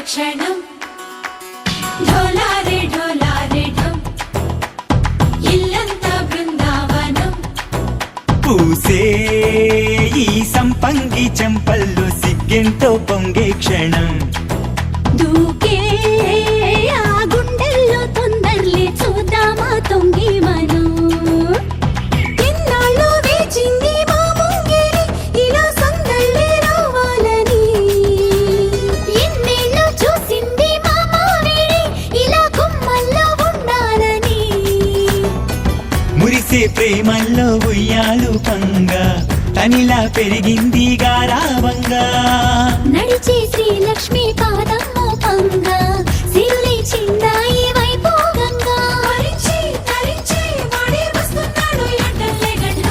క్షణం ఢోలారే ఢోలారే ఢం ఇల్లంతా బృందావనం పూసే ఈ సంపంగి చెంపల్లో సిగ్గెంతో పొంగే క్షణం దూకే ఆ గుండెల్లో తొందరలే చూద్దామా తొంగి మనం ఎన్నాళ్ళు వేచింది మా ముంగిరి ఇలా సందళ్ళే రావాలని ఎన్నేళ్ళు చూసింది మా మావిడి ఇలా గుమ్మల్లో ఉండాలని మురిసే ప్రేమల్లో ఉయ్యాలు పంగా తనిలా పెరిగింది గారావంగా నడిచే శ్రీలక్ష్మి పాదం మోపంగా సిరులే చిందాయి వైభోగంగా తరించి తరించి వాడే వస్తున్నాడు ఎండలే గంట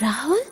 రాహుల్